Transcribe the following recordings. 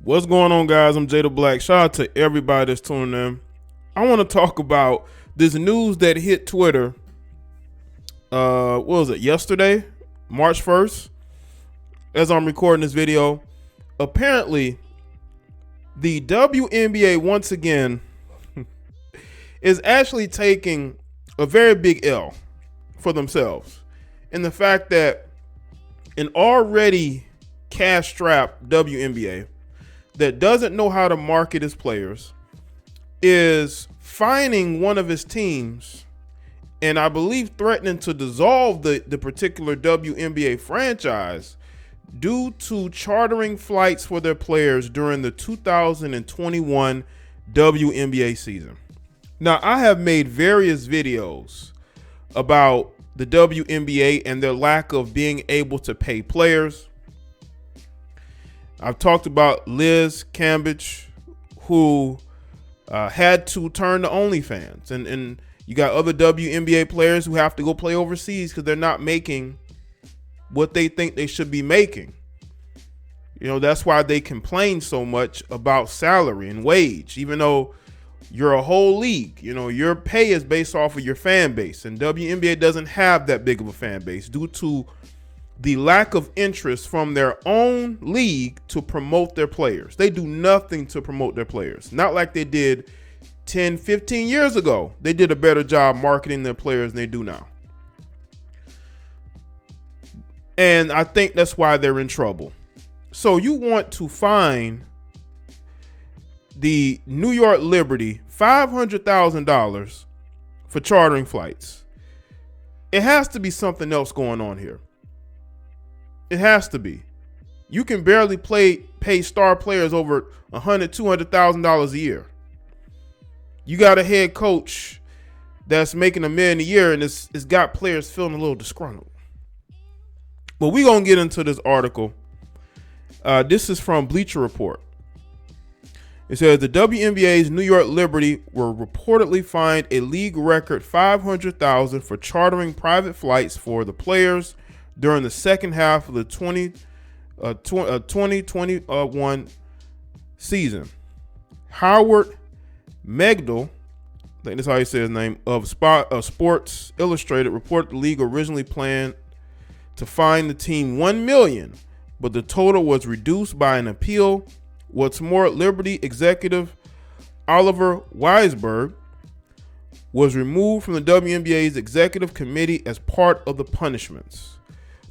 What's going on, guys? I'm Jay the Black. Shout out to everybody that's tuning in. I want to talk about this news that hit Twitter. What was it? Yesterday, March 1st, as I'm recording this video. Apparently, the WNBA once again is actually taking a very big L for themselves. In the fact that an already cash-strapped WNBA that doesn't know how to market its players is fining one of his teams and I believe threatening to dissolve the particular WNBA franchise due to chartering flights for their players during the 2021 WNBA season. Now, I have made various videos about the WNBA and their lack of being able to pay players. I've talked about Liz Cambage, who had to turn to OnlyFans. And you got other WNBA players who have to go play overseas because they're not making what they think they should be making. You know, that's why they complain so much about salary and wage, even though you're a whole league. You know, your pay is based off of your fan base, and WNBA doesn't have that big of a fan base due to the lack of interest from their own league to promote their players. They do nothing to promote their players. Not like they did 10, 15 years ago. They did a better job marketing their players than they do now. And I think that's why they're in trouble. So you want to fine the New York Liberty $500,000 for chartering flights. It has to be something else going on here. It has to be. You can barely pay star players over $100,000, $200,000 a year. You got a head coach that's making $1 million a year, and it's got players feeling a little disgruntled. But we're going to get into this article. This is from Bleacher Report. It says the WNBA's New York Liberty were reportedly fined a league record $500,000 for chartering private flights for the players during the second half of the 2021 season. Howard Megdal, I think that's how he says his name, of Sports Illustrated, reported the league originally planned to fine the team $1 million, but the total was reduced by an appeal. What's more, Liberty executive Oliver Weisberg was removed from the WNBA's executive committee as part of the punishments.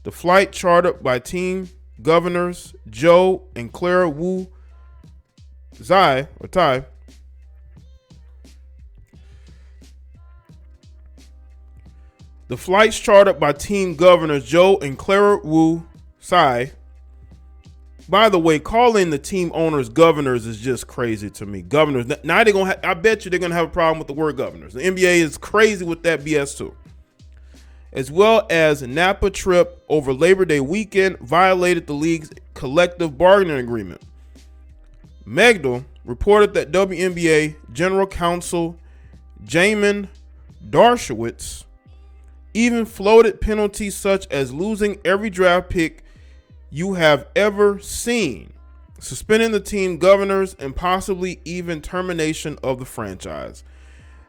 The flight chartered by team governors Joe and Clara Wu Tsai. The flights chartered by team governors Joe and Clara Wu Tsai. By the way, calling the team owners governors is just crazy to me. Governors. Now they're gonna. I bet you they're gonna have a problem with the word governors. The NBA is crazy with that BS too. As well as Napa trip over Labor Day weekend violated the league's collective bargaining agreement. Megdal reported that WNBA General Counsel Jamin Darshowitz even floated penalties such as losing every draft pick you have ever seen, suspending the team governors, and possibly even termination of the franchise.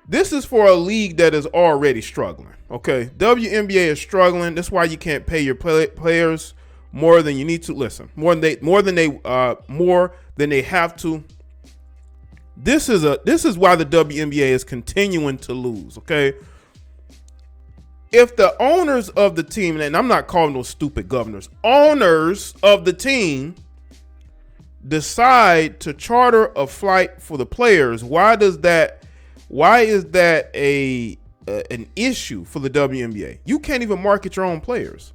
This is for a league that is already struggling. Okay, WNBA is struggling. That's why you can't pay your players more than you need to. Listen, more than they have to. This is why the WNBA is continuing to lose. Okay, if the owners of the team, and I'm not calling those stupid governors, owners of the team decide to charter a flight for the players, why is that an issue for the WNBA? You can't even market your own players.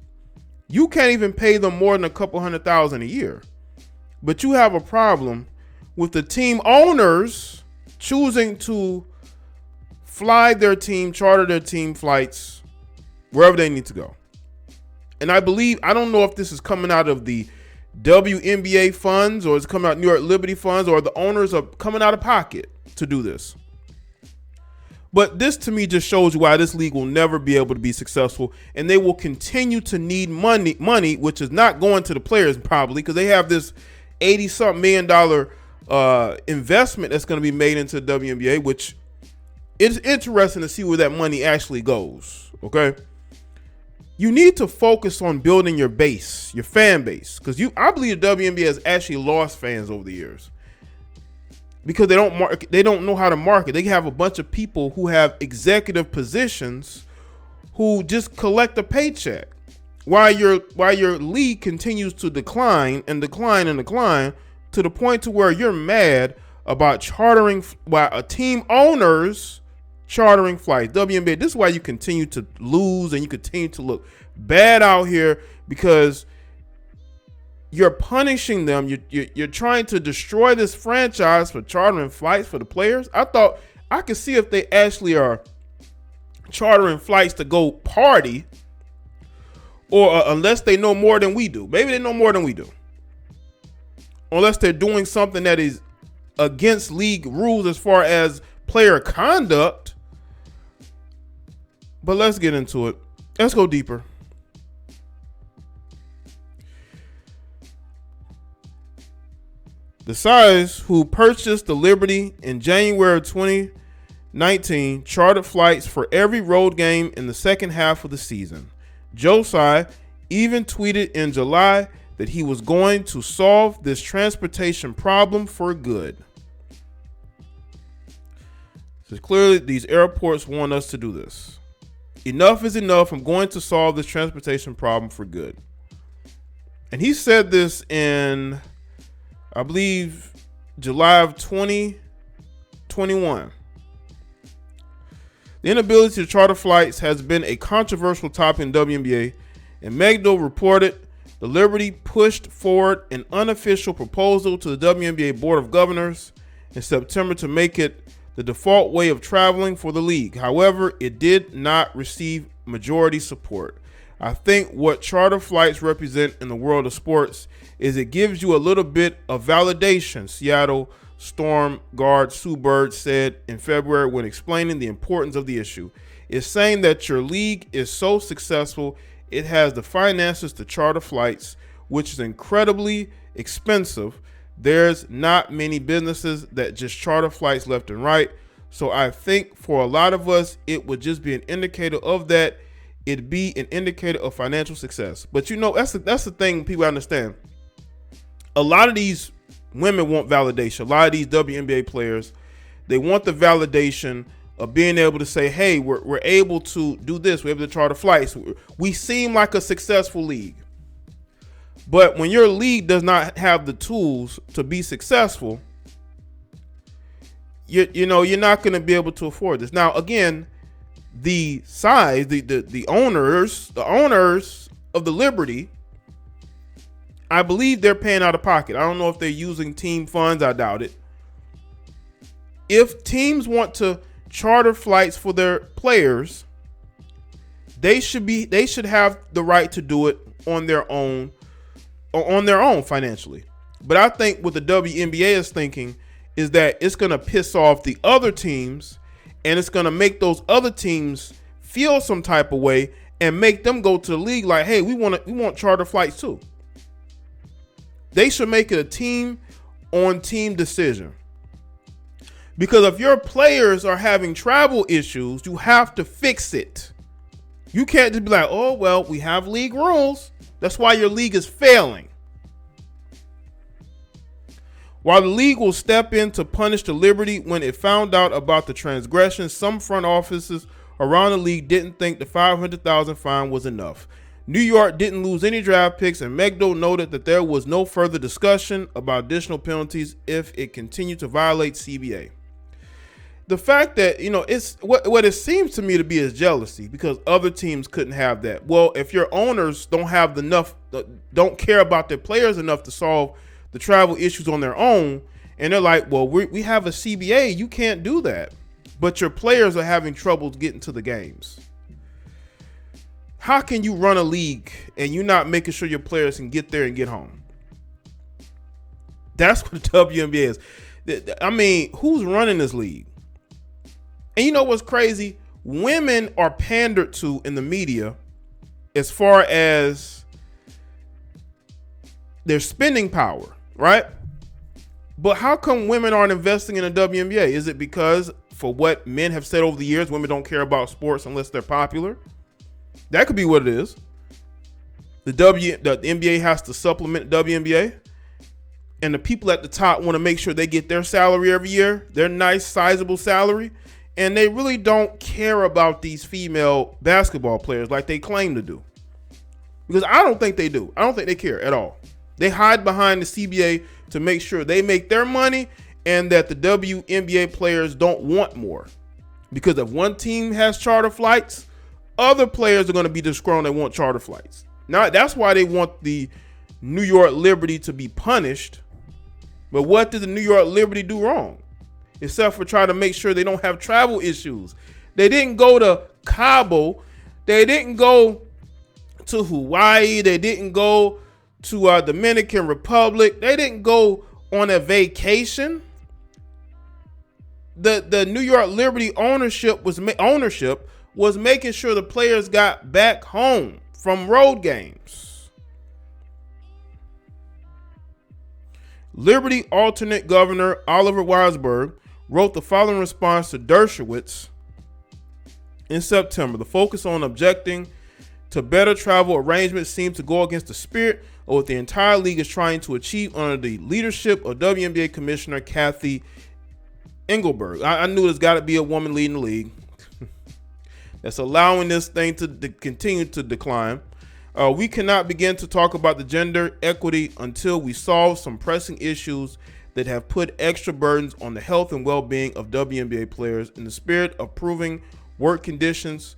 You can't even pay them more than a couple $100,000 a year. But you have a problem with the team owners choosing to fly their team, charter their team flights wherever they need to go. And I don't know if this is coming out of the WNBA funds or it's coming out New York Liberty funds, or the owners are coming out of pocket to do this. But this to me just shows you why this league will never be able to be successful, and they will continue to need money, which is not going to the players probably, because they have this $80-something million investment that's going to be made into the WNBA, which is interesting to see where that money actually goes. Okay. You need to focus on building your base, your fan base, because I believe the WNBA has actually lost fans over the years because they don't know how to market. They have a bunch of people who have executive positions who just collect a paycheck while your league continues to decline and decline and decline to the point to where you're mad about a team owners chartering flights. WNBA, this is why you continue to lose and you continue to look bad out here, because you're punishing them. You're trying to destroy this franchise for chartering flights for the players. I thought I could see if they actually are chartering flights to go party, or unless they know more than we do. Maybe they know more than we do. Unless they're doing something that is against league rules as far as player conduct. But let's get into it. Let's go deeper. The Size, who purchased the Liberty in January 2019, chartered flights for every road game in the second half of the season. Jaye even tweeted in July that he was going to solve this transportation problem for good. So clearly, these airports want us to do this. Enough is enough. I'm going to solve this transportation problem for good. And he said this in, I believe, July of 2021. The inability to charter flights has been a controversial topic in WNBA, and Megdo reported the Liberty pushed forward an unofficial proposal to the WNBA Board of Governors in September to make it the default way of traveling for the league. However, it did not receive majority support. I think what charter flights represent in the world of sports is it gives you a little bit of validation, Seattle Storm guard Sue Bird said in February when explaining the importance of the issue. It's saying that your league is so successful, it has the finances to charter flights, which is incredibly expensive. There's not many businesses that just charter flights left and right. So I think for a lot of us, it would just be an indicator of that. It'd be an indicator of financial success. But that's the thing people understand. A lot of these women want validation. A lot of these WNBA players, they want the validation of being able to say, hey, we're able to do this. We're able to charter flights. We seem like a successful league. But when your league does not have the tools to be successful, you're not going to be able to afford this. Now, again, the size, the owners of the Liberty, I believe they're paying out of pocket. I don't know if they're using team funds. I doubt it. If teams want to charter flights for their players, they should have the right to do it on their own financially. But I think what the WNBA is thinking is that it's going to piss off the other teams, and it's going to make those other teams feel some type of way and make them go to the league like, hey, we want charter flights too. They should make it a team on team decision. Because if your players are having travel issues, you have to fix it. You can't just be like, oh, well, we have league rules. That's why your league is failing. While the league will step in to punish the Liberty when it found out about the transgression, some front offices around the league didn't think the $500,000 fine was enough. New York didn't lose any draft picks, and Megdo noted that there was no further discussion about additional penalties if it continued to violate CBA. The fact that, it's what it seems to me to be is jealousy because other teams couldn't have that. Well, if your owners don't care about their players enough to solve the travel issues on their own, and they're like, well, we have a CBA, you can't do that. But your players are having trouble getting to the games. How can you run a league and you're not making sure your players can get there and get home? That's what the WNBA is. I mean, who's running this league? And you know what's crazy? Women are pandered to in the media as far as their spending power, right? But how come women aren't investing in the WNBA? Is it because, for what men have said over the years, women don't care about sports unless they're popular? That could be what it is. The NBA has to supplement the WNBA, and the people at the top want to make sure they get their salary every year, their nice, sizable salary, and they really don't care about these female basketball players like they claim to do. Because I don't think they do. I don't think they care at all. They hide behind the CBA to make sure they make their money and that the WNBA players don't want more. Because if one team has charter flights, other players are going to be disgruntled and want charter flights. Now, that's why they want the New York Liberty to be punished. But what did the New York Liberty do wrong? Except for trying to make sure they don't have travel issues. They didn't go to Cabo. They didn't go to Hawaii. They didn't go to Dominican Republic. They didn't go on a vacation. The New York Liberty ownership was making sure the players got back home from road games. Liberty alternate governor Oliver Weisberg wrote the following response to Dershowitz in September. The focus on objecting to better travel arrangements seems to go against the spirit of what the entire league is trying to achieve under the leadership of WNBA Commissioner Kathy Engelberg. I knew there's got to be a woman leading the league that's allowing this thing to continue to decline. We cannot begin to talk about the gender equity until we solve some pressing issues that have put extra burdens on the health and well-being of WNBA players. In the spirit of improving work conditions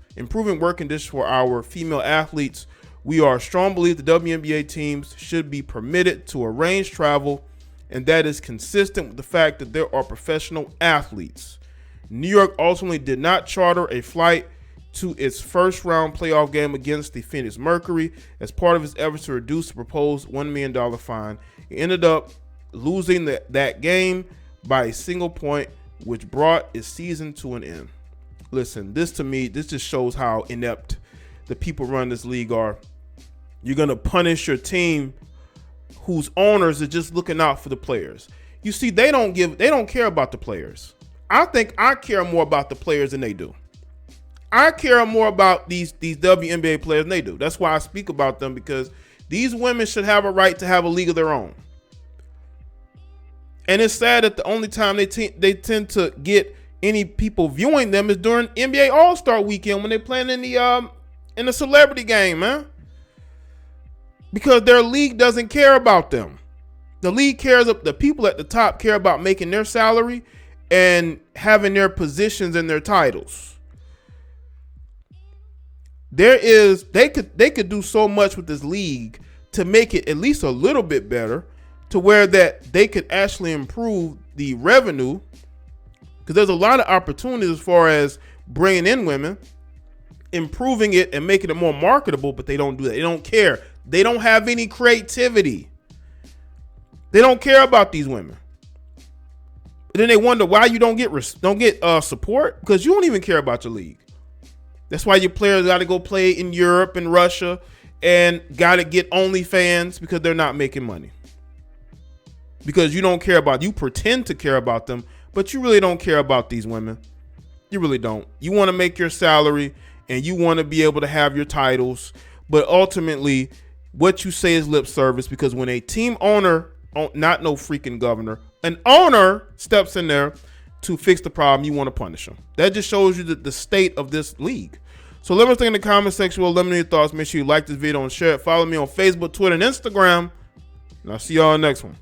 for our female athletes, we are strong believe the WNBA teams should be permitted to arrange travel, and that is consistent with the fact that there are professional athletes. New York ultimately did not charter a flight to its first round playoff game against the Phoenix Mercury as part of its efforts to reduce the proposed $1 million fine. It ended up losing that game by a single point, which brought its season to an end. Listen, this just shows how inept the people running this league are. You're going to punish your team whose owners are just looking out for the players. You see, they don't care about the players. I think I care more about the players than they do. I care more about these WNBA players than they do. That's why I speak about them, because these women should have a right to have a league of their own. And it's sad that the only time they tend to get any people viewing them is during NBA All-Star Weekend when they're playing in the celebrity game, man. Because their league doesn't care about them. The league cares, the people at the top care about making their salary and having their positions and their titles. They could do so much with this league to make it at least a little bit better, to where that they could actually improve the revenue, because there's a lot of opportunities as far as bringing in women, improving it and making it more marketable, but they don't do that. They don't care. They don't have any creativity. They don't care about these women. But then they wonder why you don't get support, because you don't even care about your league. That's why your players got to go play in Europe and Russia and got to get OnlyFans, because they're not making money. Because you don't care about, you pretend to care about them, but you really don't care about these women. You really don't. You want to make your salary and you want to be able to have your titles, but ultimately what you say is lip service, because when a team owner, not no freaking governor, an owner steps in there to fix the problem, you want to punish them. That just shows you the state of this league. So let me know in the comment section. Let me know your thoughts. Make sure you like this video and share it. Follow me on Facebook, Twitter, and Instagram. And I'll see y'all in the next one.